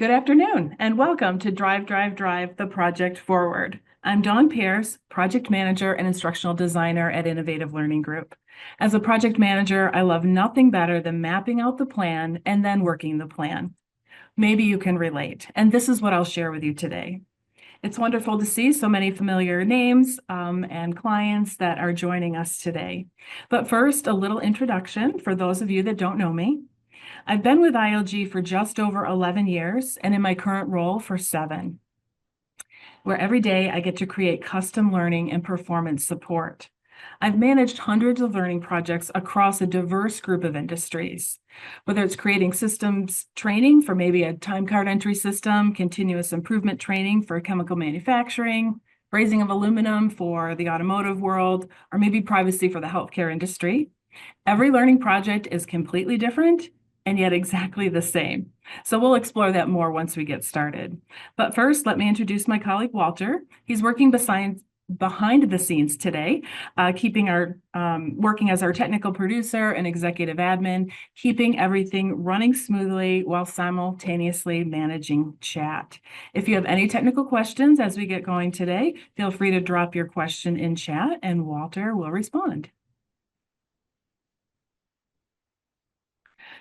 Good afternoon, and welcome to Drive, Drive, Drive the Project Forward. I'm Dawn Pierce, Project Manager and Instructional Designer at Innovative Learning Group. As a project manager, I love nothing better than mapping out the plan and then working the plan. Maybe you can relate, and this is what I'll share with you today. It's wonderful to see so many familiar names and clients that are joining us today. But first, a little introduction for those of you that don't know me. I've been with ILG for just over 11 years and in my current role for 7, where every day I get to create custom learning and performance support. I've managed hundreds of learning projects across a diverse group of industries, whether it's creating systems training for maybe a time card entry system, continuous improvement training for chemical manufacturing, brazing of aluminum for the automotive world, or maybe privacy for the healthcare industry. Every learning project is completely different and yet exactly the same. So we'll explore that more once we get started. But first, let me introduce my colleague, Walter. He's working behind the scenes today, working as our technical producer and executive admin, keeping everything running smoothly while simultaneously managing chat. If you have any technical questions as we get going today, feel free to drop your question in chat and Walter will respond.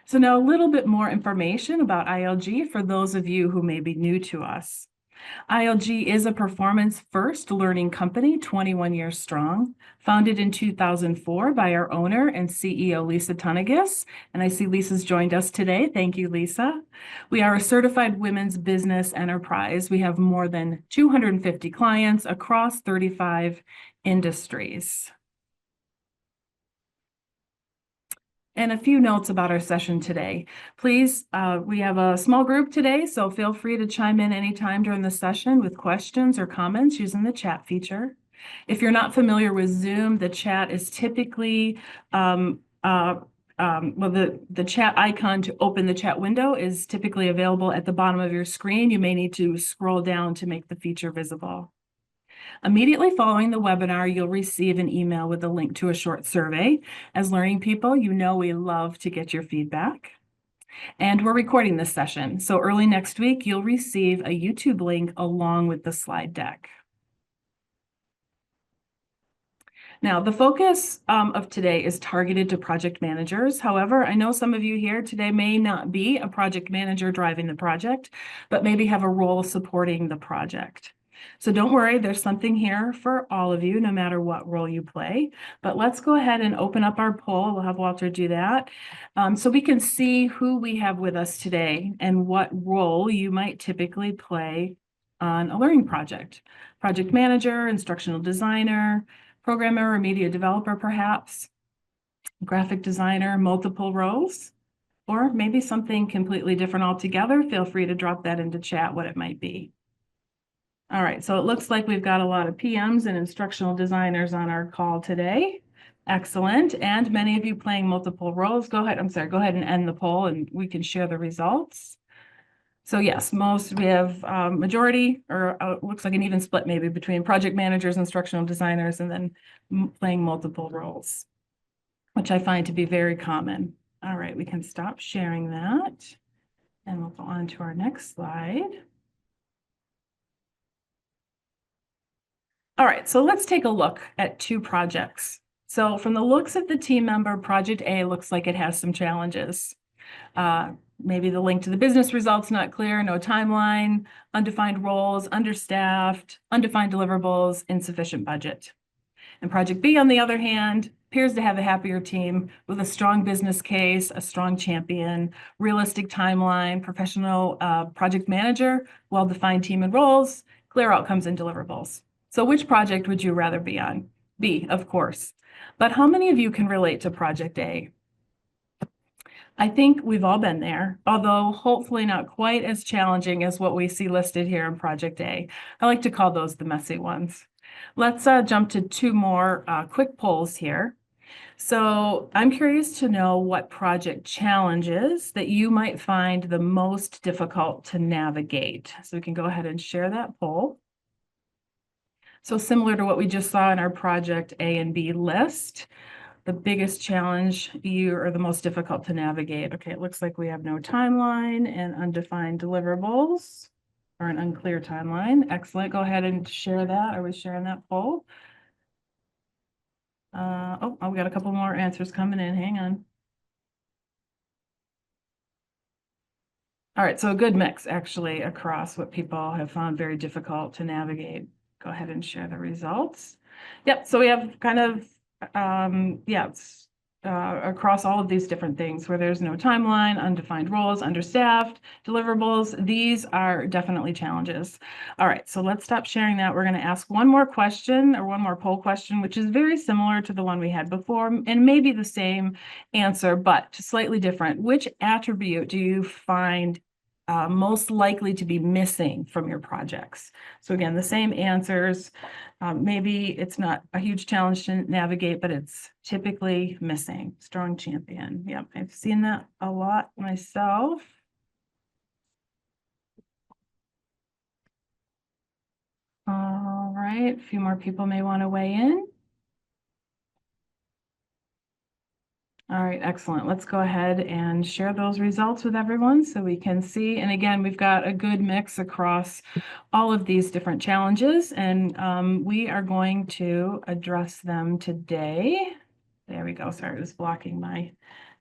So now a little bit more information about ILG for those of you who may be new to us. ILG is a performance-first learning company, 21 years strong, founded in 2004 by our owner and CEO, Lisa Tunagis. And I see Lisa's joined us today. Thank you, Lisa. We are a certified women's business enterprise. We have more than 250 clients across 35 industries. And a few notes about our session today. Please, we have a small group today, so feel free to chime in anytime during the session with questions or comments using the chat feature. If you're not familiar with Zoom, the chat is typically, the chat icon to open the chat window is typically available at the bottom of your screen. You may need to scroll down to make the feature visible. Immediately following the webinar, you'll receive an email with a link to a short survey. As learning people, you know we love to get your feedback. And we're recording this session, so early next week, you'll receive a YouTube link along with the slide deck. Now, the focus of today is targeted to project managers. However, I know some of you here today may not be a project manager driving the project, but maybe have a role supporting the project. So don't worry, there's something here for all of you, no matter what role you play. But let's go ahead and open up our poll. We'll have Walter do that. So we can see who we have with us today and what role you might typically play on a learning project. Project manager, instructional designer, programmer or media developer, perhaps, graphic designer, multiple roles, or maybe something completely different altogether. Feel free to drop that into chat, what it might be. All right, so it looks like we've got a lot of PMs and instructional designers on our call today. Excellent, and many of you playing multiple roles. Go ahead and end the poll and we can share the results. So yes, we have majority, or looks like an even split maybe between project managers, instructional designers, and then playing multiple roles, which I find to be very common. All right, we can stop sharing that and we'll go on to our next slide. All right, so let's take a look at 2 projects. So from the looks of the team member, Project A looks like it has some challenges. Maybe the link to the business results not clear, no timeline, undefined roles, understaffed, undefined deliverables, insufficient budget. And Project B, on the other hand, appears to have a happier team with a strong business case, a strong champion, realistic timeline, professional project manager, well-defined team and roles, clear outcomes and deliverables. So which project would you rather be on? B, of course. But how many of you can relate to Project A? I think we've all been there, although hopefully not quite as challenging as what we see listed here in Project A. I like to call those the messy ones. Let's jump to 2 more quick polls here. So I'm curious to know what project challenges that you might find the most difficult to navigate. So we can go ahead and share that poll. So similar to what we just saw in our Project A and B list, the biggest challenge you or the most difficult to navigate? Okay, it looks like we have no timeline and undefined deliverables or an unclear timeline. Excellent. Go ahead and share that. Are we sharing that poll? We got a couple more answers coming in. Hang on. All right, so a good mix actually across what people have found very difficult to navigate. Go ahead and share the results. Yep, so we have kind of, across all of these different things where there's no timeline, undefined roles, understaffed, deliverables, these are definitely challenges. All right, so let's stop sharing that. We're going to ask one more question or one more poll question, which is very similar to the one we had before and maybe the same answer, but slightly different. Which attribute do you find most likely to be missing from your projects? So again, the same answers. Maybe it's not a huge challenge to navigate, but it's typically missing. Strong champion. Yep, I've seen that a lot myself. All right, a few more people may want to weigh in. All right, excellent. Let's go ahead and share those results with everyone so we can see. And again, we've got a good mix across all of these different challenges, and we are going to address them today. There we go. Sorry, it was blocking my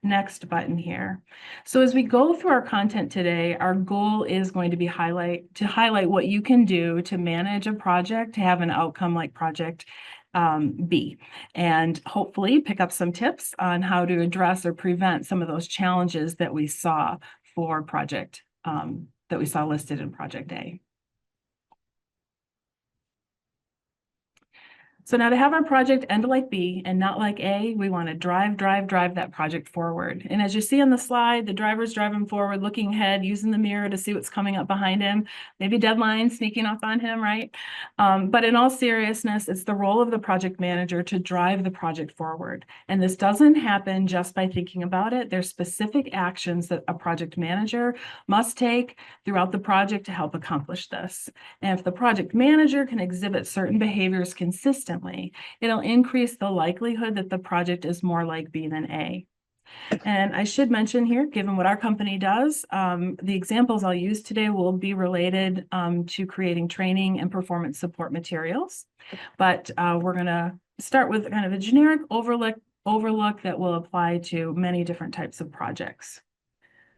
next button here. So as we go through our content today, our goal is going to be highlight what you can do to manage a project, to have an outcome like Project B, and hopefully pick up some tips on how to address or prevent some of those challenges that we saw for project that we saw listed in Project A. So now to have our project end like B and not like A, we want to drive that project forward. And as you see on the slide, the driver's driving forward, looking ahead, using the mirror to see what's coming up behind him, maybe deadlines sneaking up on him, right? But in all seriousness, it's the role of the project manager to drive the project forward. And this doesn't happen just by thinking about it. There's specific actions that a project manager must take throughout the project to help accomplish this. And if the project manager can exhibit certain behaviors consistently, it'll increase the likelihood that the project is more like B than A. And I should mention here, given what our company does, the examples I'll use today will be related to creating training and performance support materials. But we're going to start with kind of a generic overlook that will apply to many different types of projects.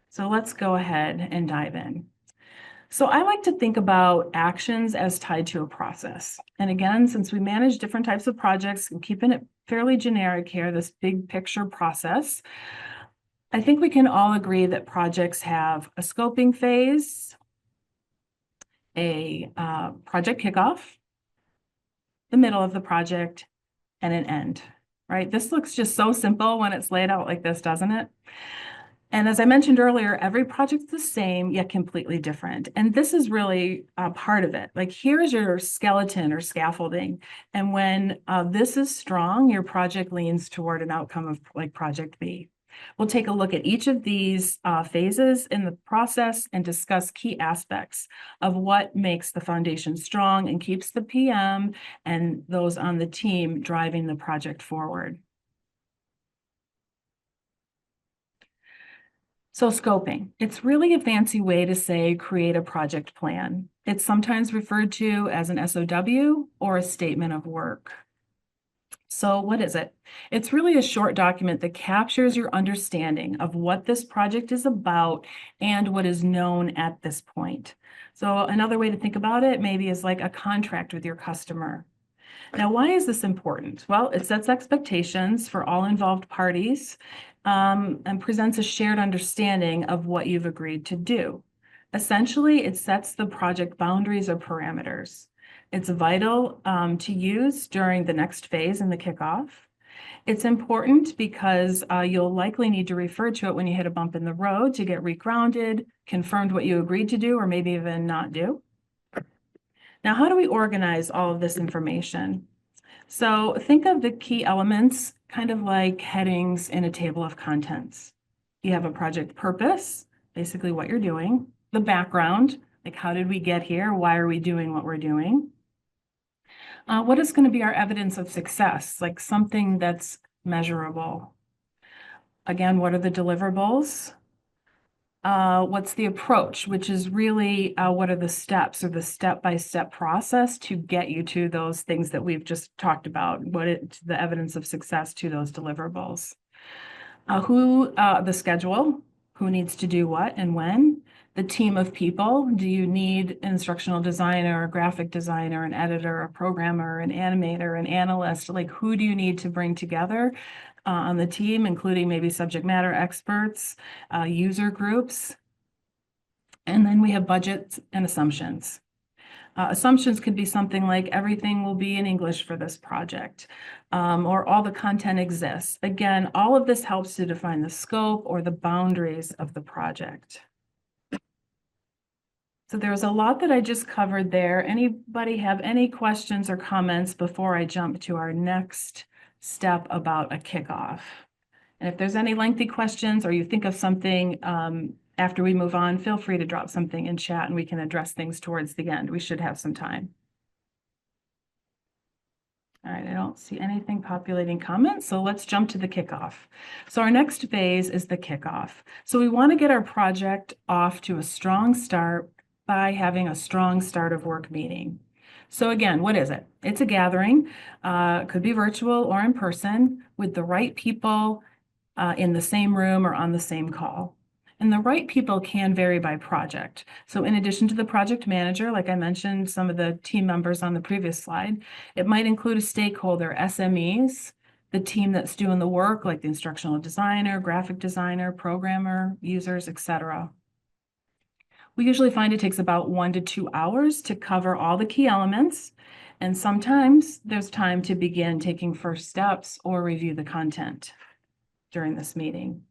So let's go ahead and dive in. So I like to think about actions as tied to a process. And again, since we manage different types of projects, and keeping it fairly generic here, this big picture process, I think we can all agree that projects have a scoping phase, a project kickoff, the middle of the project, and an end, right? This looks just so simple when it's laid out like this, doesn't it? And as I mentioned earlier, every project's the same, yet completely different. And this is really part of it. Like here's your skeleton or scaffolding. And when this is strong, your project leans toward an outcome of like Project B. We'll take a look at each of these phases in the process and discuss key aspects of what makes the foundation strong and keeps the PM and those on the team driving the project forward. So scoping, it's really a fancy way to say create a project plan. It's sometimes referred to as an SOW or a statement of work. So what is it? It's really a short document that captures your understanding of what this project is about and what is known at this point. So another way to think about it maybe is like a contract with your customer. Now, why is this important? Well, it sets expectations for all involved parties and presents a shared understanding of what you've agreed to do. Essentially, it sets the project boundaries or parameters. It's vital to use during the next phase in the kickoff. It's important because you'll likely need to refer to it when you hit a bump in the road to get regrounded, confirmed what you agreed to do, or maybe even not do. Now, how do we organize all of this information? So think of the key elements kind of like headings in a table of contents. You have a project purpose, basically what you're doing, the background, like how did we get here? Why are we doing what we're doing? What is going to be our evidence of success? Like something that's measurable. Again, what are the deliverables? What's the approach, which is really what are the steps or the step-by-step process to get you to those things that we've just talked about, the evidence of success to those deliverables. The schedule, who needs to do what and when, the team of people. Do you need an instructional designer, a graphic designer, an editor, a programmer, an animator, an analyst? Like, who do you need to bring together on the team, including maybe subject matter experts, user groups? And then we have budgets and assumptions. Assumptions could be something like everything will be in English for this project, or all the content exists. Again, all of this helps to define the scope or the boundaries of the project. So there was a lot that I just covered there. Anybody have any questions or comments before I jump to our next step about a kickoff? And if there's any lengthy questions or you think of something after we move on, feel free to drop something in chat and we can address things towards the end. We should have some time. All right, I don't see anything populating comments, so let's jump to the kickoff. So our next phase is the kickoff. So we want to get our project off to a strong start by having a strong start of work meeting. So again, what is it? It's a gathering, could be virtual or in person, with the right people in the same room or on the same call. And the right people can vary by project. So in addition to the project manager, like I mentioned, some of the team members on the previous slide, it might include a stakeholder, SMEs, the team that's doing the work, like the instructional designer, graphic designer, programmer, users, etc. We usually find it takes about 1 to 2 hours to cover all the key elements. And sometimes there's time to begin taking first steps or review the content during this meeting.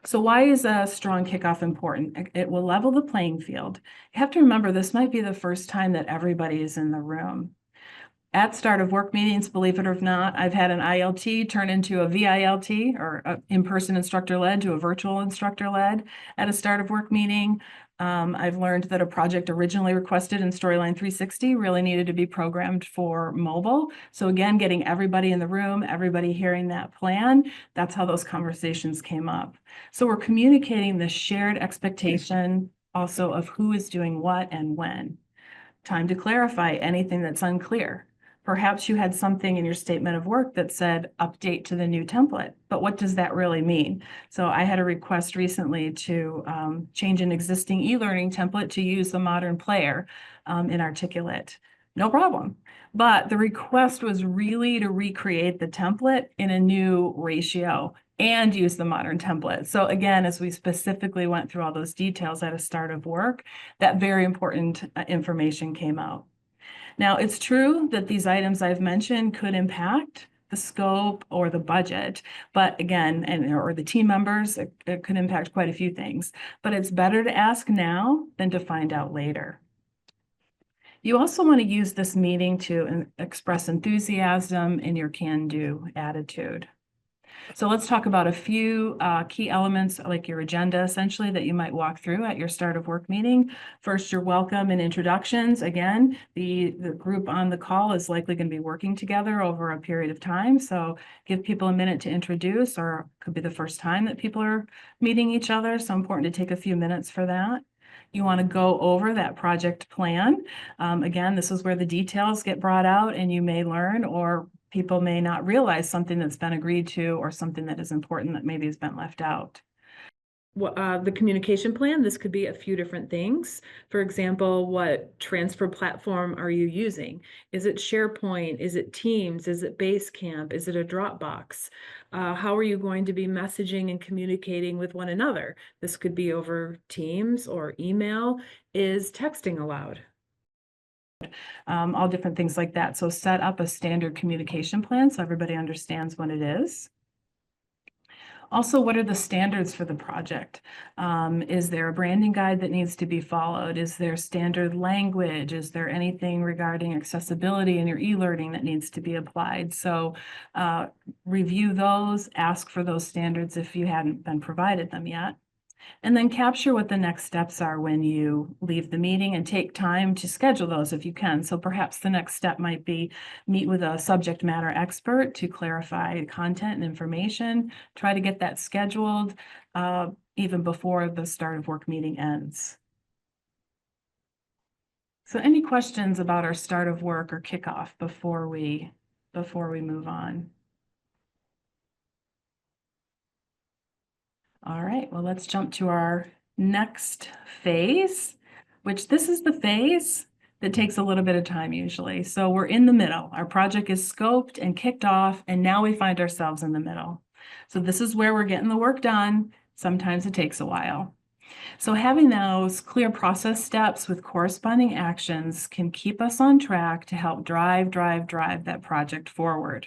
So why is a strong kickoff important? It will level the playing field. You have to remember, this might be the first time that everybody is in the room. At start of work meetings, believe it or not, I've had an ILT turn into a VILT, or in-person instructor-led to a virtual instructor-led at a start of work meeting. I've learned that a project originally requested in Storyline 360 really needed to be programmed for mobile. So again, getting everybody in the room, everybody hearing that plan, that's how those conversations came up. So we're communicating the shared expectation also of who is doing what and when. Time to clarify anything that's unclear. Perhaps you had something in your statement of work that said update to the new template, but what does that really mean? So I had a request recently to change an existing e-learning template to use the modern player in Articulate. No problem. But the request was really to recreate the template in a new ratio and use the modern template. So again, as we specifically went through all those details at a start of work, that very important information came out. Now, it's true that these items I've mentioned could impact the scope or the budget, but again, or the team members, it could impact quite a few things, but it's better to ask now than to find out later. You also want to use this meeting to express enthusiasm in your can-do attitude. So let's talk about a few key elements like your agenda, essentially, that you might walk through at your start of work meeting. First, your welcome and introductions. Again, the group on the call is likely going to be working together over a period of time. So give people a minute to introduce, or it could be the first time that people are meeting each other. So important to take a few minutes for that. You want to go over that project plan. Again, this is where the details get brought out and you may learn, or people may not realize something that's been agreed to or something that is important that maybe has been left out. The communication plan, this could be a few different things. For example, what transfer platform are you using? Is it SharePoint? Is it Teams? Is it Basecamp? Is it a Dropbox? How are you going to be messaging and communicating with one another? This could be over Teams or email. Is texting allowed? All different things like that. So set up a standard communication plan so everybody understands what it is. Also, what are the standards for the project? Is there a branding guide that needs to be followed? Is there standard language? Is there anything regarding accessibility in your e-learning that needs to be applied? So review those, ask for those standards if you hadn't been provided them yet. And then capture what the next steps are when you leave the meeting, and take time to schedule those if you can. So perhaps the next step might be meet with a subject matter expert to clarify content and information. Try to get that scheduled even before the start of work meeting ends. So any questions about our start of work or kickoff before we move on? All right, well, let's jump to our next phase, which this is the phase that takes a little bit of time usually. So we're in the middle. Our project is scoped and kicked off, and now we find ourselves in the middle. So this is where we're getting the work done. Sometimes it takes a while. So having those clear process steps with corresponding actions can keep us on track to help drive that project forward.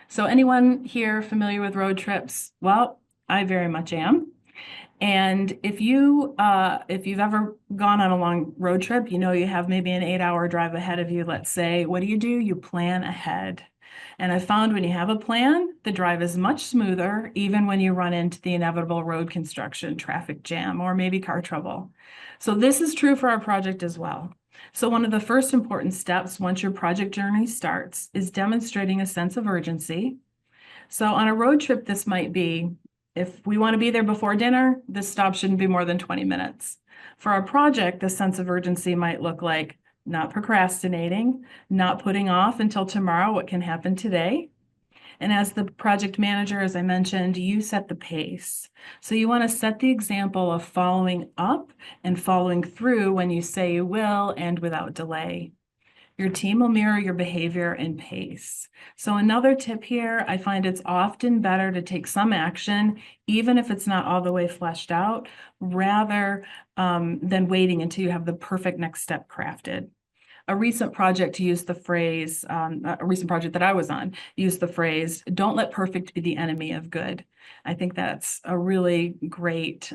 So anyone here familiar with road trips? Well, I very much am. And if you've ever gone on a long road trip, you know you have maybe an 8-hour drive ahead of you, let's say. What do? You plan ahead. And I found when you have a plan, the drive is much smoother, even when you run into the inevitable road construction, traffic jam, or maybe car trouble. So this is true for our project as well. So one of the first important steps once your project journey starts is demonstrating a sense of urgency. So on a road trip, this might be, if we want to be there before dinner, this stop shouldn't be more than 20 minutes. For our project, the sense of urgency might look like not procrastinating, not putting off until tomorrow what can happen today. And as the project manager, as I mentioned, you set the pace. So you want to set the example of following up and following through when you say you will and without delay. Your team will mirror your behavior and pace. So another tip here, I find it's often better to take some action, even if it's not all the way fleshed out, rather than waiting until you have the perfect next step crafted. A recent project used the phrase, a recent project that I was on, used the phrase, don't let perfect be the enemy of good. I think that's a really great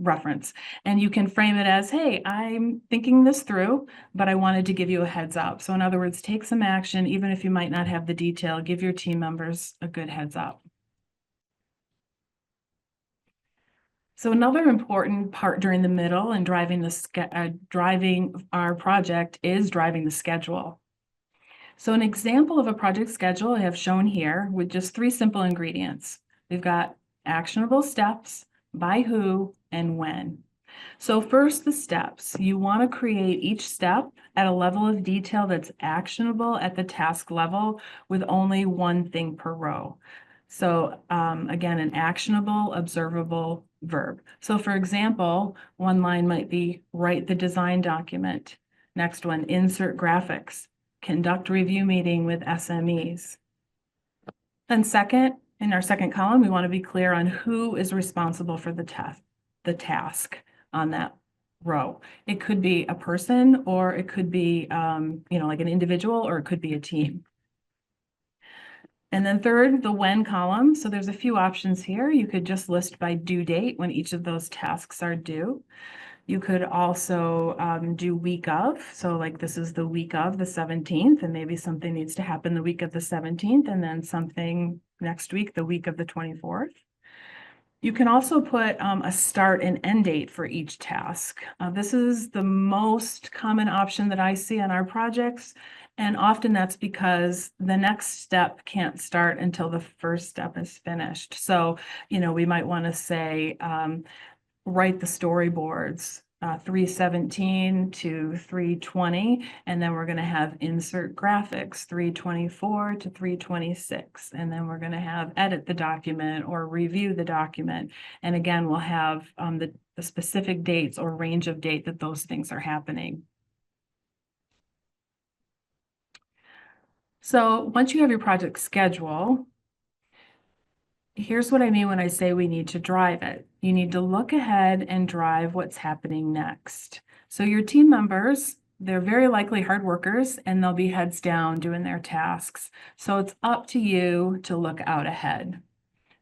reference. And you can frame it as, hey, I'm thinking this through, but I wanted to give you a heads up. So in other words, take some action, even if you might not have the detail, give your team members a good heads up. So another important part during the middle and driving our project is driving the schedule. So an example of a project schedule I have shown here with just 3 simple ingredients. We've got actionable steps, by who, and when. So first, the steps. You want to create each step at a level of detail that's actionable at the task level with only one thing per row. So again, an actionable, observable verb. So for example, one line might be write the design document. Next one, insert graphics, conduct review meeting with SMEs. Then second, in our second column, we want to be clear on who is responsible for the task on that row. It could be a person, or it could be, like an individual, or it could be a team. And then third, the when column. So there's a few options here. You could just list by due date when each of those tasks are due. You could also do week of. So like this is the week of the 17th, and maybe something needs to happen the week of the 17th, and then something next week, the week of the 24th. You can also put a start and end date for each task. This is the most common option that I see on our projects. And often that's because the next step can't start until the first step is finished. So, we might want to say, write the storyboards, 317 to 320, and then we're going to have insert graphics, 324 to 326, and then we're going to have edit the document or review the document. And again, we'll have the specific dates or range of date that those things are happening. So once you have your project schedule, here's what I mean when I say we need to drive it. You need to look ahead and drive what's happening next. So your team members, they're very likely hard workers, and they'll be heads down doing their tasks. So it's up to you to look out ahead.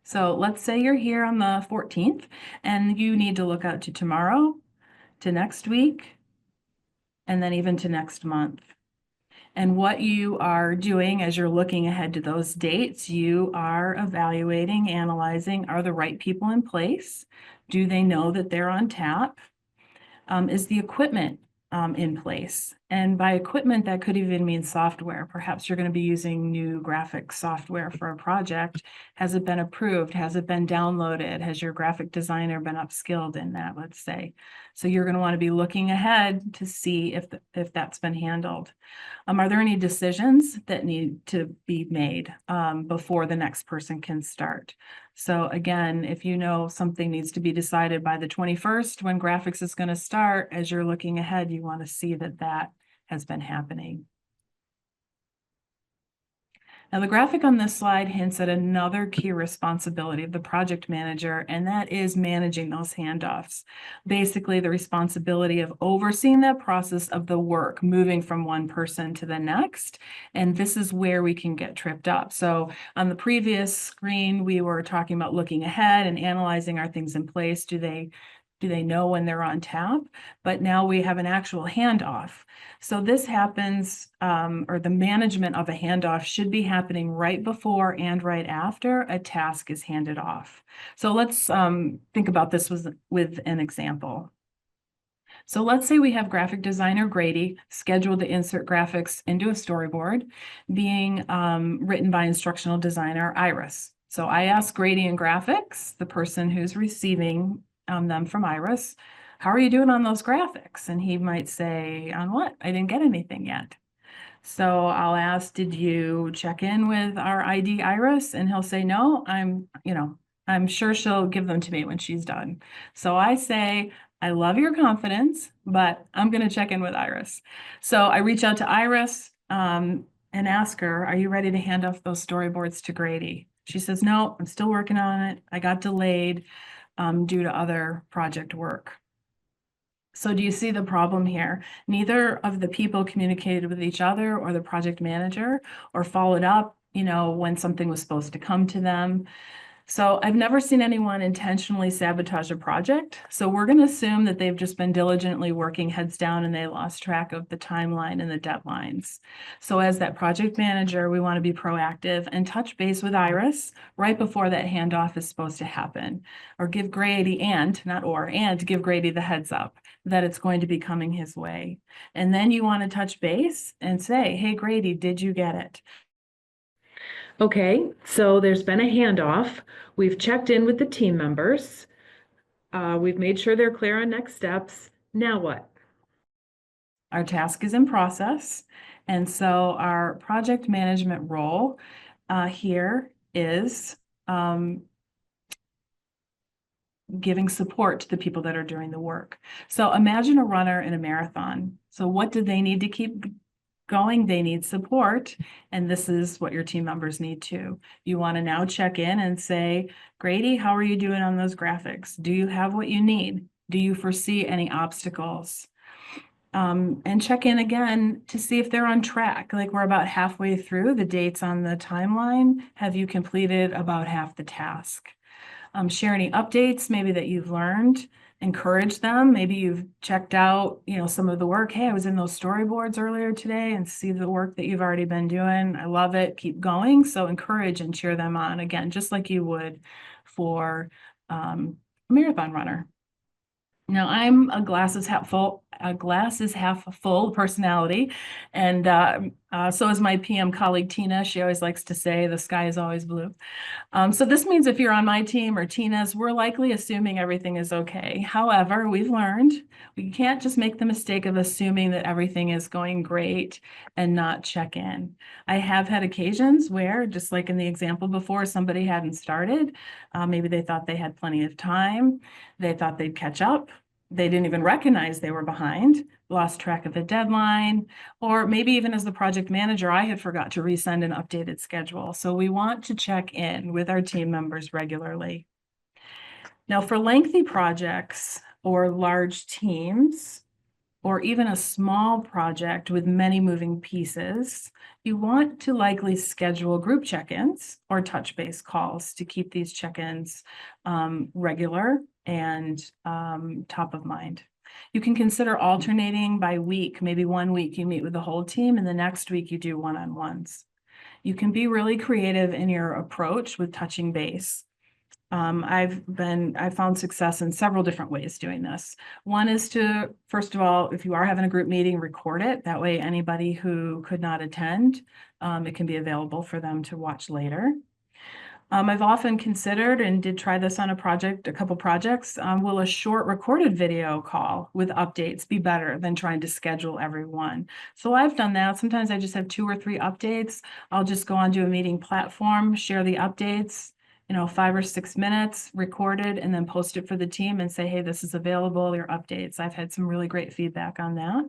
So let's say you're here on the 14th and you need to look out to tomorrow, to next week, and then even to next month. And what you are doing as you're looking ahead to those dates, you are evaluating, analyzing, are the right people in place? Do they know that they're on tap? Is the equipment in place? And by equipment, that could even mean software. Perhaps you're going to be using new graphic software for a project. Has it been approved? Has it been downloaded? Has your graphic designer been upskilled in that, let's say? So you're going to want to be looking ahead to see if that's been handled. Are there any decisions that need to be made before the next person can start? So again, if you know something needs to be decided by the 21st, when graphics is going to start, as you're looking ahead, you want to see that that has been happening. Now, the graphic on this slide hints at another key responsibility of the project manager, and that is managing those handoffs. Basically, the responsibility of overseeing that process of the work, moving from one person to the next. And this is where we can get tripped up. So on the previous screen, we were talking about looking ahead and analyzing, are things in place? Do they know when they're on tap? But now we have an actual handoff. So this happens, or the management of a handoff should be happening right before and right after a task is handed off. So let's think about this with an example. So let's say we have graphic designer Grady scheduled to insert graphics into a storyboard being written by instructional designer Iris. So I asked Grady in graphics, the person who's receiving them from Iris, how are you doing on those graphics? And he might say, on what? I didn't get anything yet. So I'll ask, did you check in with our ID Iris? And he'll say, no, I'm sure she'll give them to me when she's done. So I say, I love your confidence, but I'm going to check in with Iris. So I reach out to Iris and ask her, are you ready to hand off those storyboards to Grady? She says, no, I'm still working on it. I got delayed due to other project work. So do you see the problem here? Neither of the people communicated with each other or the project manager or followed up, when something was supposed to come to them. So I've never seen anyone intentionally sabotage a project. So we're going to assume that they've just been diligently working heads down and they lost track of the timeline and the deadlines. So as that project manager, we want to be proactive and touch base with Iris right before that handoff is supposed to happen, or give Grady and give Grady the heads up that it's going to be coming his way. And then you want to touch base and say, hey, Grady, did you get it? Okay, so there's been a handoff. We've checked in with the team members. We've made sure they're clear on next steps. Now what? Our task is in process. And so our project management role here is giving support to the people that are doing the work. So imagine a runner in a marathon. So what do they need to keep going? They need support, and this is what your team members need too. You want to now check in and say, Grady, how are you doing on those graphics? Do you have what you need? Do you foresee any obstacles? And check in again to see if they're on track. Like, we're about halfway through the dates on the timeline. Have you completed about half the task? Share any updates maybe that you've learned. Encourage them. Maybe you've checked out, some of the work. Hey, I was in those storyboards earlier today and see the work that you've already been doing. I love it. Keep going. So encourage and cheer them on again, just like you would for a marathon runner. Now, I'm a glass is half full personality. And so is my PM colleague, Tina. She always likes to say the sky is always blue. So this means if you're on my team or Tina's, we're likely assuming everything is okay. However, we've learned we can't just make the mistake of assuming that everything is going great and not check in. I have had occasions where, just like in the example before, somebody hadn't started. Maybe they thought they had plenty of time. They thought they'd catch up. They didn't even recognize they were behind, lost track of the deadline, or maybe even as the project manager, I had forgot to resend an updated schedule. So we want to check in with our team members regularly. Now, for lengthy projects or large teams, or even a small project with many moving pieces, you want to likely schedule group check-ins or touch base calls to keep these check-ins regular and top of mind. You can consider alternating by week. Maybe one week you meet with the whole team and the next week you do one-on-ones. You can be really creative in your approach with touching base. I've found success in several different ways doing this. One is to, first of all, if you are having a group meeting, record it. That way anybody who could not attend, it can be available for them to watch later. I've often considered and did try this on a couple projects. Will a short recorded video call with updates be better than trying to schedule everyone? So I've done that. Sometimes I just have 2 or 3 updates. I'll just go onto a meeting platform, share the updates, 5 or 6 minutes recorded, and then post it for the team and say, hey, this is available, your updates. I've had some really great feedback on that.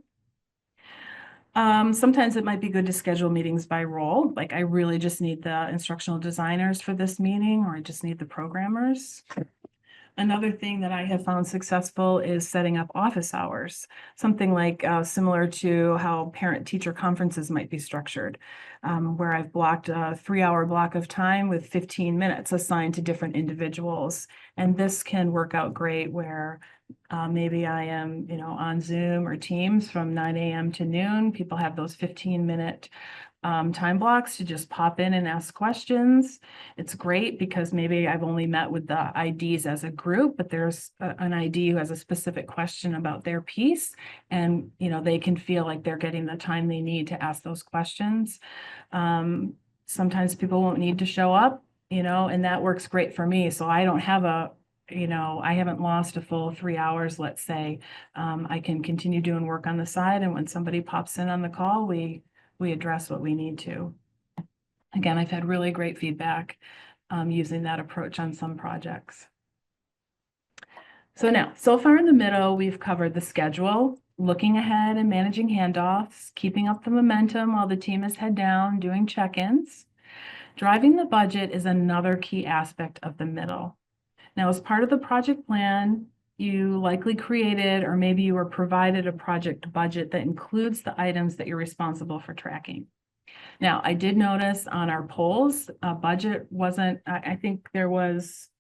Sometimes it might be good to schedule meetings by role. Like I really just need the instructional designers for this meeting, or I just need the programmers. Another thing that I have found successful is setting up office hours, something like similar to how parent-teacher conferences might be structured, where I've blocked a 3-hour block of time with 15 minutes assigned to different individuals. And this can work out great where maybe I am, on Zoom or Teams from 9 a.m. to noon. People have those 15-minute time blocks to just pop in and ask questions. It's great because maybe I've only met with the IDs as a group, but there's an ID who has a specific question about their piece, and they can feel like they're getting the time they need to ask those questions. Sometimes people won't need to show up, and that works great for me. So I don't have I haven't lost a full 3 hours, let's say. I can continue doing work on the side, and when somebody pops in on the call, we address what we need to. Again, I've had really great feedback using that approach on some projects. So far in the middle, we've covered the schedule, looking ahead and managing handoffs, keeping up the momentum while the team is head down, doing check-ins. Driving the budget is another key aspect of the middle. Now, as part of the project plan, you likely created, or maybe you were provided, a project budget that includes the items that you're responsible for tracking. Now, I did notice on our polls, budget wasn't, I think there was,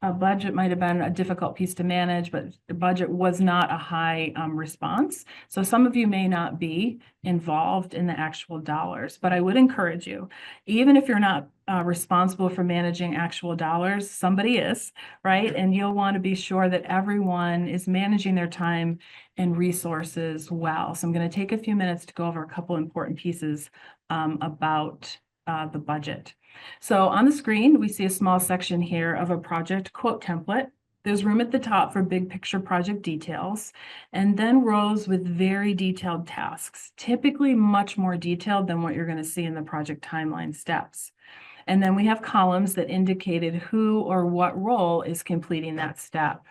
a budget might have been a difficult piece to manage, but the budget was not a high response. So some of you may not be involved in the actual dollars, but I would encourage you, even if you're not responsible for managing actual dollars, somebody is, right? And you'll want to be sure that everyone is managing their time and resources well. So I'm going to take a few minutes to go over a couple important pieces about the budget. So on the screen, we see a small section here of a project quote template. There's room at the top for big picture project details, and then rows with very detailed tasks, typically much more detailed than what you're going to see in the project timeline steps. And then we have columns that indicated who or what role is completing that step.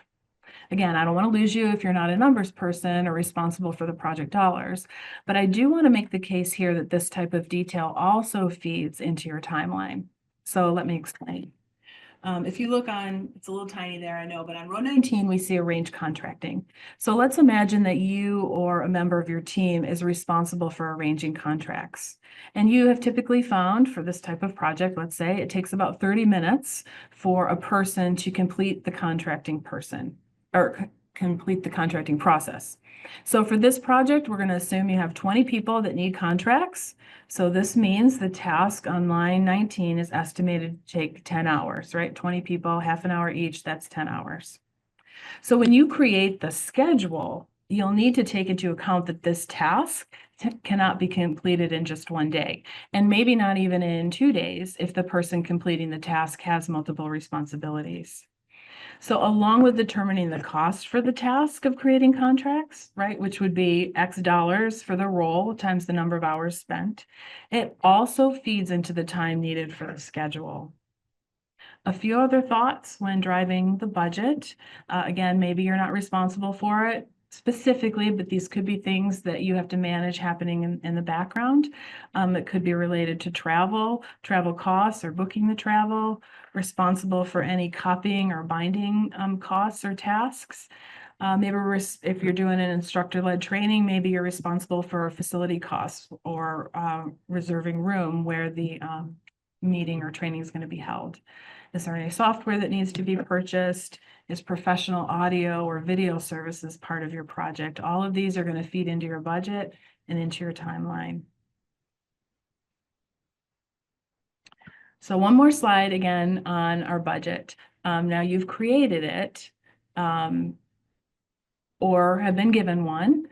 Again, I don't want to lose you if you're not a numbers person or responsible for the project dollars, but I do want to make the case here that this type of detail also feeds into your timeline. So let me explain. If you look on, it's a little tiny there, I know, but on row 19, we see arrange contracting. So let's imagine that you or a member of your team is responsible for arranging contracts. And you have typically found for this type of project, let's say, it takes about 30 minutes for a person to complete the contracting process. So for this project, we're going to assume you have 20 people that need contracts. So this means the task on line 19 is estimated to take 10 hours, right? 20 people, half an hour each, that's 10 hours. So when you create the schedule, you'll need to take into account that this task cannot be completed in just one day, and maybe not even in 2 days if the person completing the task has multiple responsibilities. So along with determining the cost for the task of creating contracts, right, which would be X dollars for the role times the number of hours spent, it also feeds into the time needed for the schedule. A few other thoughts when driving the budget. Again, maybe you're not responsible for it specifically, but these could be things that you have to manage happening in the background. That could be related to travel costs or booking the travel, responsible for any copying or binding costs or tasks. Maybe if you're doing an instructor-led training, maybe you're responsible for facility costs or reserving room where the meeting or training is going to be held. Is there any software that needs to be purchased? Is professional audio or video services part of your project? All of these are going to feed into your budget and into your timeline. So one more slide again on our budget. Now you've created it or have been given one.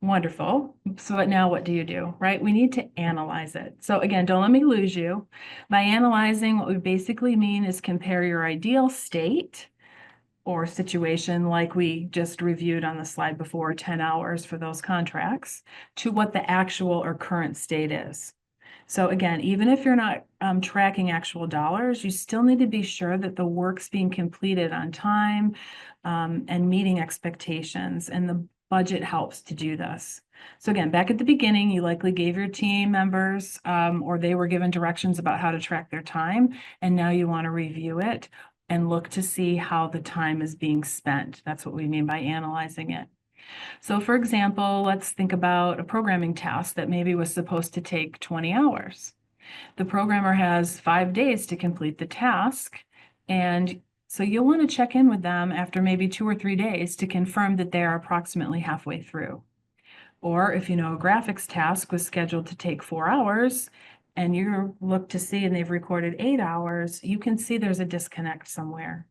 Wonderful. So now what do you do, right? We need to analyze it. So again, don't let me lose you. By analyzing, what we basically mean is compare your ideal state or situation like we just reviewed on the slide before, 10 hours for those contracts, to what the actual or current state is. So again, even if you're not tracking actual dollars, you still need to be sure that the work's being completed on time and meeting expectations, and the budget helps to do this. So again, back at the beginning, you likely gave your team members or they were given directions about how to track their time, and now you want to review it and look to see how the time is being spent. That's what we mean by analyzing it. So for example, let's think about a programming task that maybe was supposed to take 20 hours. The programmer has 5 days to complete the task, and so you'll want to check in with them after maybe 2 or 3 days to confirm that they are approximately halfway through. Or if you know a graphics task was scheduled to take 4 hours and you look to see and they've recorded 8 hours, you can see there's a disconnect somewhere.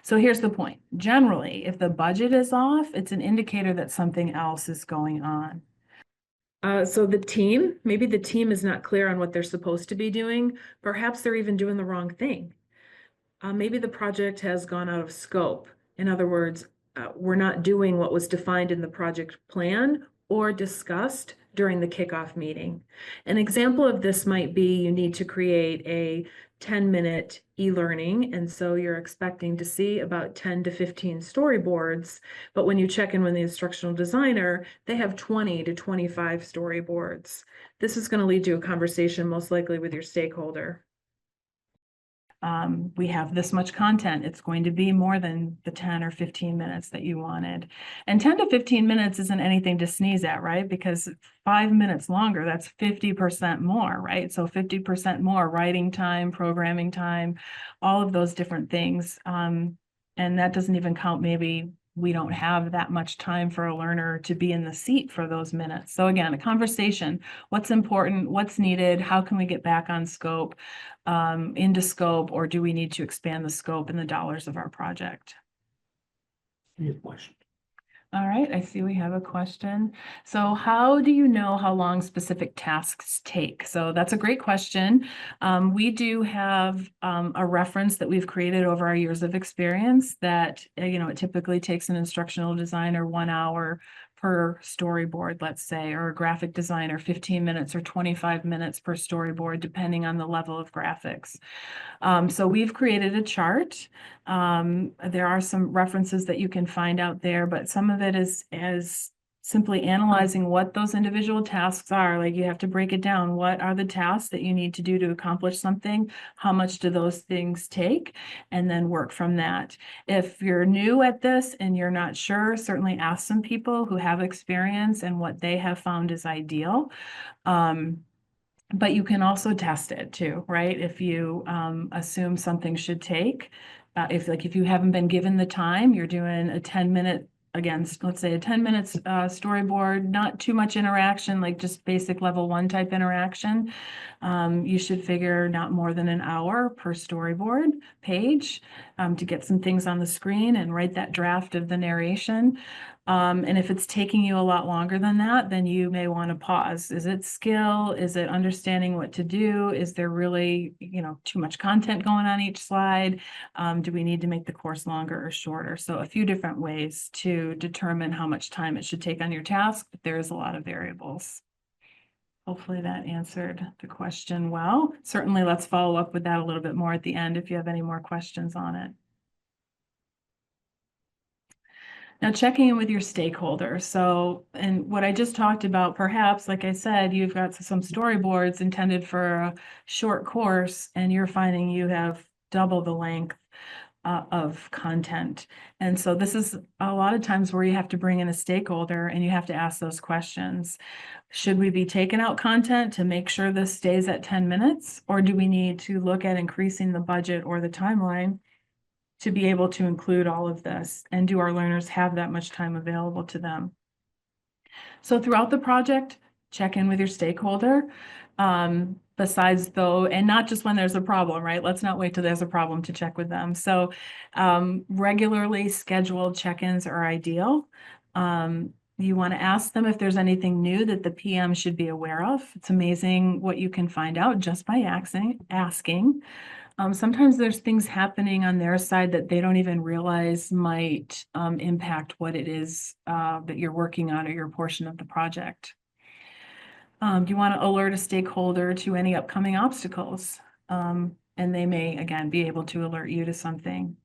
So here's the point. Generally, if the budget is off, it's an indicator that something else is going on. So the team, maybe the team is not clear on what they're supposed to be doing. Perhaps they're even doing the wrong thing. Maybe the project has gone out of scope. In other words, we're not doing what was defined in the project plan or discussed during the kickoff meeting. An example of this might be you need to create a 10-minute e-learning, and so you're expecting to see about 10 to 15 storyboards, but when you check in with the instructional designer, they have 20 to 25 storyboards. This is going to lead to a conversation most likely with your stakeholder. We have this much content. It's going to be more than the 10 or 15 minutes that you wanted. And 10 to 15 minutes isn't anything to sneeze at, right? Because 5 minutes longer, that's 50% more, right? So 50% more writing time, programming time, all of those different things. And that doesn't even count maybe we don't have that much time for a learner to be in the seat for those minutes. So again, a conversation, what's important, what's needed, how can we get back on scope, into scope, or do we need to expand the scope and the dollars of our project? Any question? All right, I see we have a question. So how do you know how long specific tasks take? So that's a great question. We do have a reference that we've created over our years of experience that, it typically takes an instructional designer 1 hour per storyboard, let's say, or a graphic designer 15 minutes or 25 minutes per storyboard, depending on the level of graphics. So we've created a chart. There are some references that you can find out there, but some of it is simply analyzing what those individual tasks are. Like you have to break it down. What are the tasks that you need to do to accomplish something? How much do those things take? And then work from that. If you're new at this and you're not sure, certainly ask some people who have experience and what they have found is ideal. But you can also test it too, right? If you assume something should take, if you haven't been given the time, you're doing a 10-minute, again, let's say a 10 minutes storyboard, not too much interaction, like just basic level 1 type interaction. You should figure not more than an hour per storyboard page to get some things on the screen and write that draft of the narration. And if it's taking you a lot longer than that, then you may want to pause. Is it skill? Is it understanding what to do? Is there really, too much content going on each slide? Do we need to make the course longer or shorter? So a few different ways to determine how much time it should take on your task, but there is a lot of variables. Hopefully that answered the question well. Certainly let's follow up with that a little bit more at the end if you have any more questions on it. Now, checking in with your stakeholders. So, and what I just talked about, perhaps, like I said, you've got some storyboards intended for a short course, and you're finding you have double the length of content. And so this is a lot of times where you have to bring in a stakeholder and you have to ask those questions. Should we be taking out content to make sure this stays at 10 minutes? Or do we need to look at increasing the budget or the timeline to be able to include all of this? And do our learners have that much time available to them? So throughout the project, check in with your stakeholder. Besides though, and not just when there's a problem, right? Let's not wait till there's a problem to check with them. So regularly scheduled check-ins are ideal. You want to ask them if there's anything new that the PM should be aware of. It's amazing what you can find out just by asking. Sometimes there's things happening on their side that they don't even realize might impact what it is that you're working on or your portion of the project. You want to alert a stakeholder to any upcoming obstacles, and they may, again, be able to alert you to something.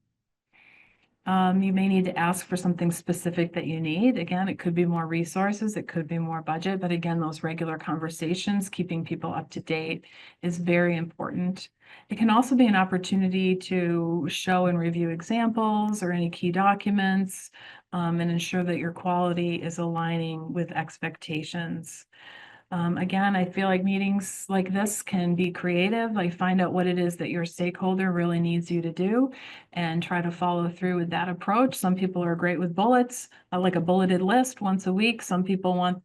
You may need to ask for something specific that you need. Again, it could be more resources, it could be more budget, but again, those regular conversations, keeping people up to date is very important. It can also be an opportunity to show and review examples or any key documents, and ensure that your quality is aligning with expectations. Again, I feel like meetings like this can be creative, like find out what it is that your stakeholder really needs you to do and try to follow through with that approach. Some people are great with bullets, like a bulleted list once a week. Some people want,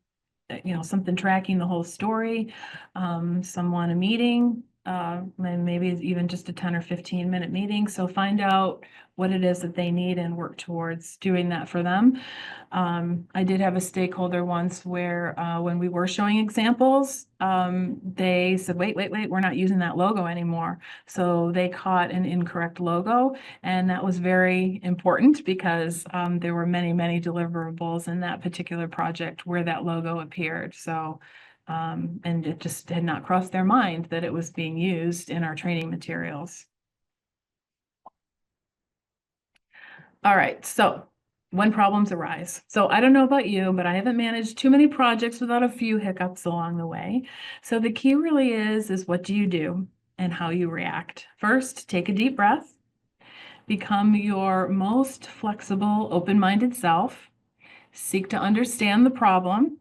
something tracking the whole story. Some want a meeting, and maybe even just a 10 or 15-minute meeting. So find out what it is that they need and work towards doing that for them. I did have a stakeholder once where when we were showing examples, they said, wait, we're not using that logo anymore. So they caught an incorrect logo, and that was very important because there were many deliverables in that particular project where that logo appeared. So, and it just had not crossed their mind that it was being used in our training materials. All right, so when problems arise. So I don't know about you, but I haven't managed too many projects without a few hiccups along the way. So the key really is what do you do and how you react. First, take a deep breath. Become your most flexible, open-minded self. Seek to understand the problem.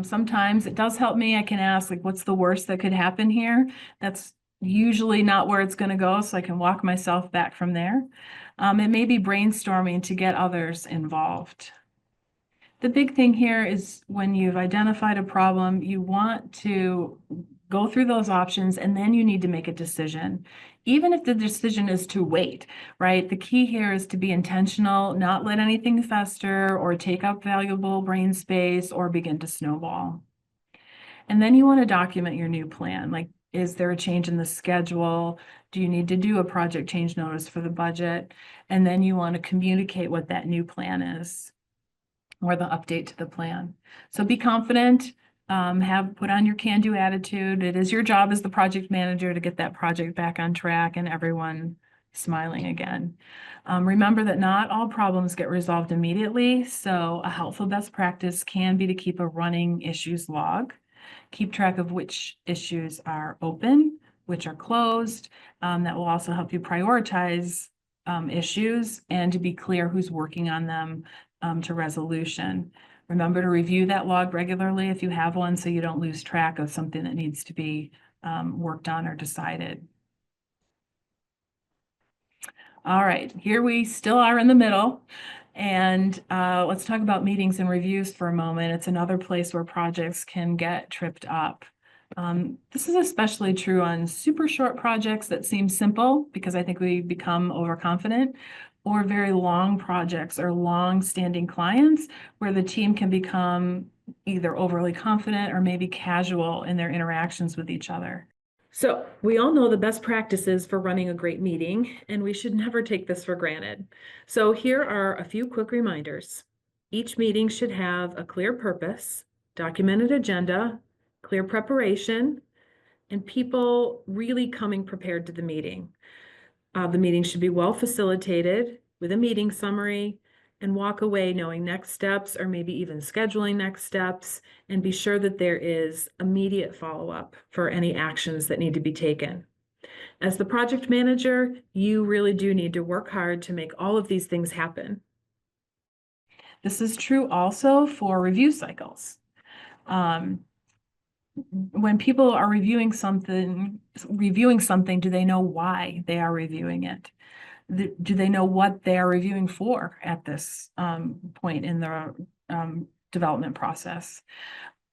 Sometimes it does help me. I can ask, like, what's the worst that could happen here? That's usually not where it's going to go, so I can walk myself back from there. It may be brainstorming to get others involved. The big thing here is when you've identified a problem, you want to go through those options and then you need to make a decision. Even if the decision is to wait, right? The key here is to be intentional, not let anything fester or take up valuable brain space or begin to snowball. And then you want to document your new plan. Like, is there a change in the schedule? Do you need to do a project change notice for the budget? And then you want to communicate what that new plan is or the update to the plan. So be confident, put on your can-do attitude. It is your job as the project manager to get that project back on track and everyone smiling again. Remember that not all problems get resolved immediately, so a helpful best practice can be to keep a running issues log. Keep track of which issues are open, which are closed. That will also help you prioritize issues and to be clear who's working on them to resolution. Remember to review that log regularly if you have one, so you don't lose track of something that needs to be worked on or decided. All right, here we still are in the middle. And let's talk about meetings and reviews for a moment. It's another place where projects can get tripped up. This is especially true on super short projects that seem simple because I think we become overconfident, or very long projects or long-standing clients where the team can become either overly confident or maybe casual in their interactions with each other. So we all know the best practices for running a great meeting, and we should never take this for granted. So here are a few quick reminders. Each meeting should have a clear purpose, documented agenda, clear preparation, and people really coming prepared to the meeting. The meeting should be well facilitated with a meeting summary and walk away knowing next steps or maybe even scheduling next steps, and be sure that there is immediate follow-up for any actions that need to be taken. As the project manager, you really do need to work hard to make all of these things happen. This is true also for review cycles. When people are reviewing something, do they know why they are reviewing it? Do they know what they're reviewing for at this point in the development process?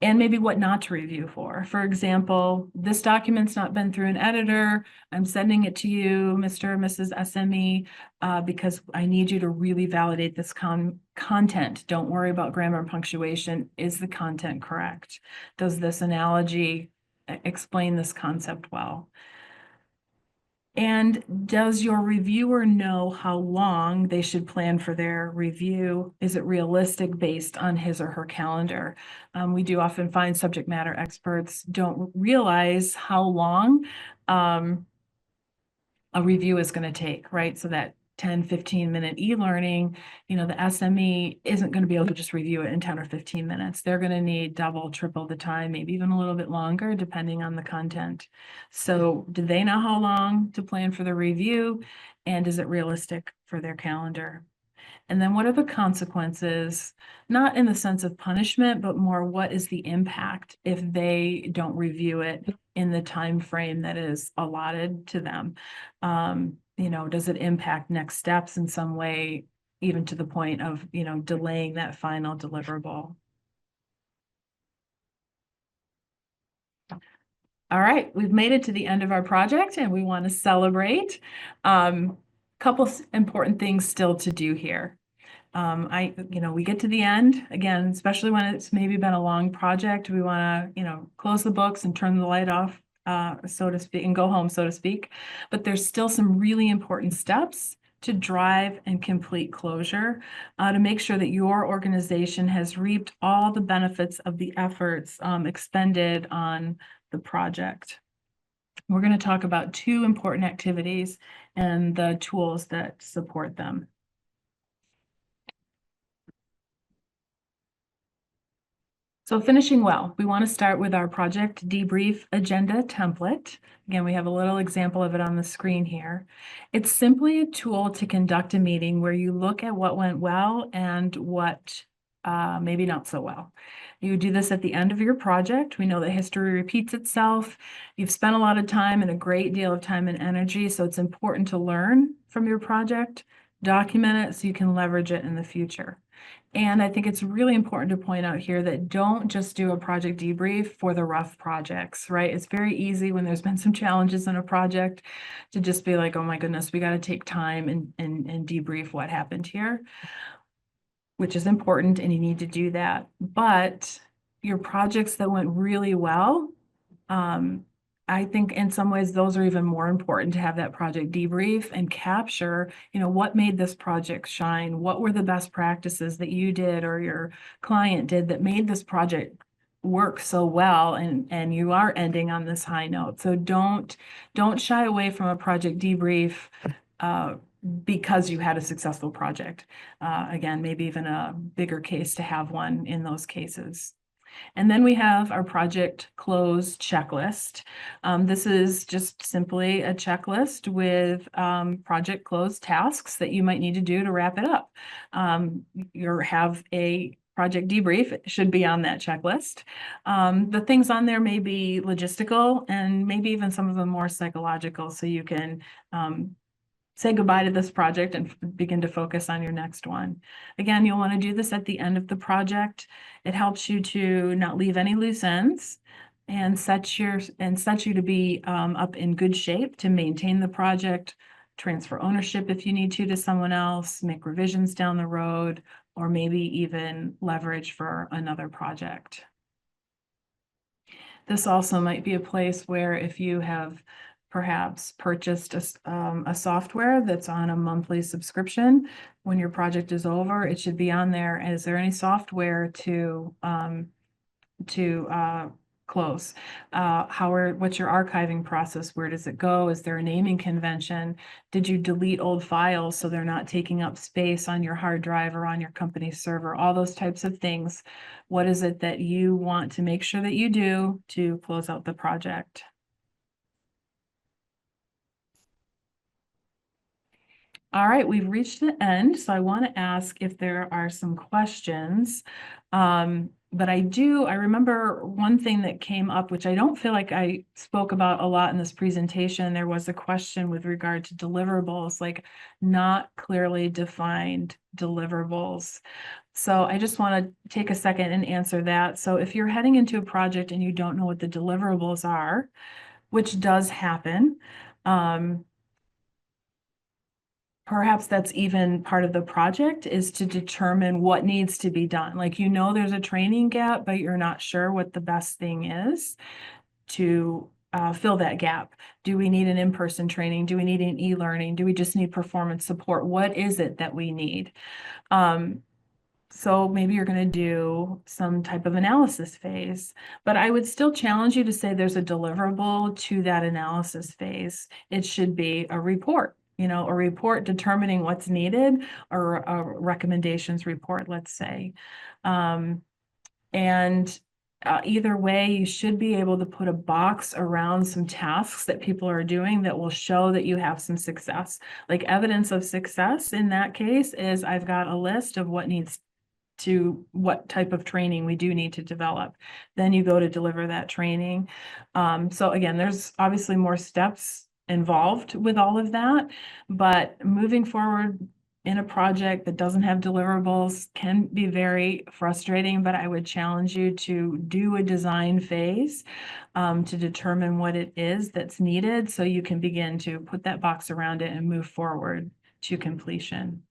And maybe what not to review for. For example, this document's not been through an editor. I'm sending it to you, Mr. or Mrs. SME, because I need you to really validate this content. Don't worry about grammar and punctuation. Is the content correct? Does this analogy explain this concept well? And does your reviewer know how long they should plan for their review? Is it realistic based on his or her calendar? We do often find subject matter experts don't realize how long a review is going to take, right? So that 10, 15-minute e-learning, the SME isn't going to be able to just review it in 10 or 15 minutes. They're going to need double, triple the time, maybe even a little bit longer, depending on the content. So do they know how long to plan for the review? And is it realistic for their calendar? And then what are the consequences, not in the sense of punishment, but more what is the impact if they don't review it in the time frame that is allotted to them? Does it impact next steps in some way, even to the point of, delaying that final deliverable? All right, we've made it to the end of our project and we want to celebrate. Couple important things still to do here. We get to the end, again, especially when it's maybe been a long project, we want to, close the books and turn the light off, so to speak, and go home, so to speak. But there's still some really important steps to drive and complete closure, to make sure that your organization has reaped all the benefits of the efforts expended on the project. We're going to talk about 2 important activities and the tools that support them. So finishing well, we want to start with our project debrief agenda template. Again, we have a little example of it on the screen here. It's simply a tool to conduct a meeting where you look at what went well and what maybe not so well. You do this at the end of your project. We know that history repeats itself. You've spent a lot of time and a great deal of time and energy, so it's important to learn from your project, document it so you can leverage it in the future. And I think it's really important to point out here that don't just do a project debrief for the rough projects, right? It's very easy when there's been some challenges in a project to just be like, oh my goodness, we got to take time and debrief what happened here, which is important and you need to do that. But your projects that went really well, I think in some ways those are even more important to have that project debrief and capture, what made this project shine? What were the best practices that you did or your client did that made this project work so well, and you are ending on this high note. So don't shy away from a project debrief because you had a successful project. Again, maybe even a bigger case to have one in those cases. And then we have our project close checklist. This is just simply a checklist with project close tasks that you might need to do to wrap it up. You have a project debrief, it should be on that checklist. The things on there may be logistical and maybe even some of them more psychological, so you can say goodbye to this project and begin to focus on your next one. Again, you'll want to do this at the end of the project. It helps you to not leave any loose ends and sets you to be up in good shape to maintain the project, transfer ownership if you need to someone else, make revisions down the road, or maybe even leverage for another project. This also might be a place where if you have perhaps purchased a software that's on a monthly subscription, when your project is over, it should be on there. Is there any software to close? What's your archiving process? Where does it go? Is there a naming convention? Did you delete old files so they're not taking up space on your hard drive or on your company's server? All those types of things. What is it that you want to make sure that you do to close out the project? All right, we've reached the end, so I want to ask if there are some questions. but I remember one thing that came up, which I don't feel like I spoke about a lot in this presentation. There was a question with regard to deliverables, like not clearly defined deliverables. So I just want to take a second and answer that. So if you're heading into a project and you don't know what the deliverables are, which does happen, perhaps that's even part of the project, is to determine what needs to be done. Like, there's a training gap, but you're not sure what the best thing is to fill that gap. Do we need an in-person training? Do we need an e-learning? Do we just need performance support? What is it that we need? So maybe you're going to do some type of analysis phase, but I would still challenge you to say there's a deliverable to that analysis phase. It should be a report, a report determining what's needed, or a recommendations report, let's say. Either way, you should be able to put a box around some tasks that people are doing that will show that you have some success. Like, evidence of success in that case is I've got a list of what type of training we do need to develop. Then you go to deliver that training. So again, there's obviously more steps involved with all of that, but moving forward in a project that doesn't have deliverables can be very frustrating, but I would challenge you to do a design phase to determine what it is that's needed, so you can begin to put that box around it and move forward to completion.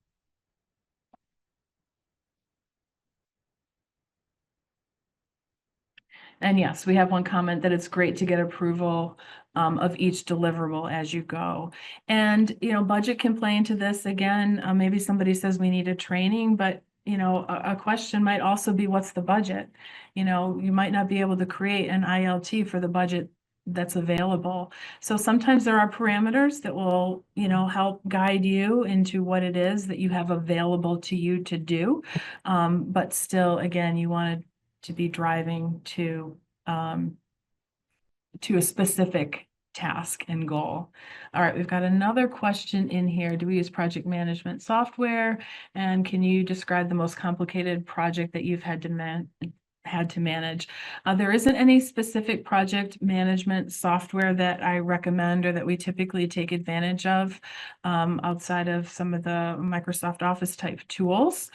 And yes, we have one comment that it's great to get approval of each deliverable as you go. And, budget can play into this again. Maybe somebody says we need a training, but a question might also be, what's the budget? You might not be able to create an ILT for the budget that's available. So sometimes there are parameters that will, help guide you into what it is that you have available to you to do. But still, again, you want to be driving to a specific task and goal. All right, we've got another question in here. Do we use project management software? And can you describe the most complicated project that you've had to manage? There isn't any specific project management software that I recommend or that we typically take advantage of outside of some of the Microsoft Office type tools.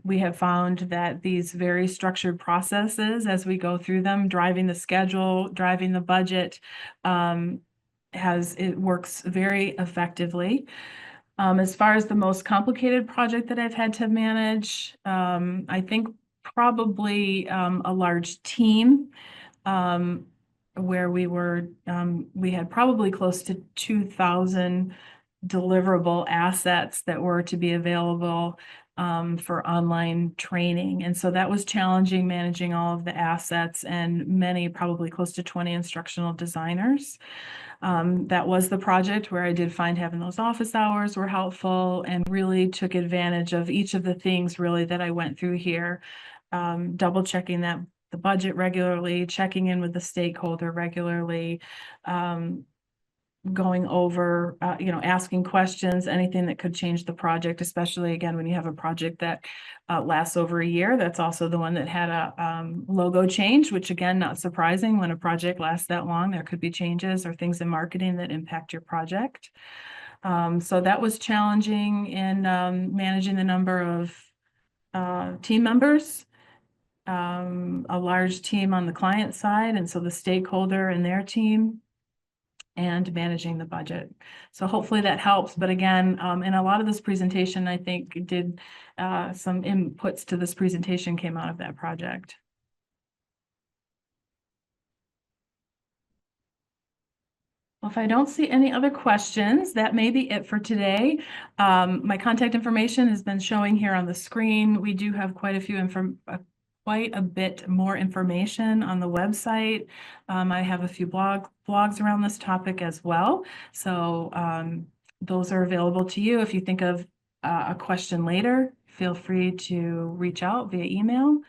We have found that these very structured processes, as we go through them, driving the schedule, driving the budget, it works very effectively. As far as the most complicated project that I've had to manage, I think probably a large team where we had probably close to 2,000 deliverable assets that were to be available for online training. And so that was challenging, managing all of the assets and probably close to 20 instructional designers. That was the project where I did find having those office hours were helpful, and really took advantage of each of the things really that I went through here. Double checking the budget regularly, checking in with the stakeholder regularly, going over, asking questions, anything that could change the project, especially again, when you have a project that lasts over a year. That's also the one that had a logo change, which again, not surprising. When a project lasts that long, there could be changes or things in marketing that impact your project. So that was challenging in managing the number of team members. A large team on the client side, and so the stakeholder and their team, and managing the budget. So hopefully that helps. But again, in a lot of this presentation, I think some inputs to this presentation came out of that project. Well, if I don't see any other questions, that may be it for today. My contact information has been showing here on the screen. We do have quite a bit more information on the website. I have a few blogs around this topic as well. So those are available to you. If you think of a question later, feel free to reach out via email.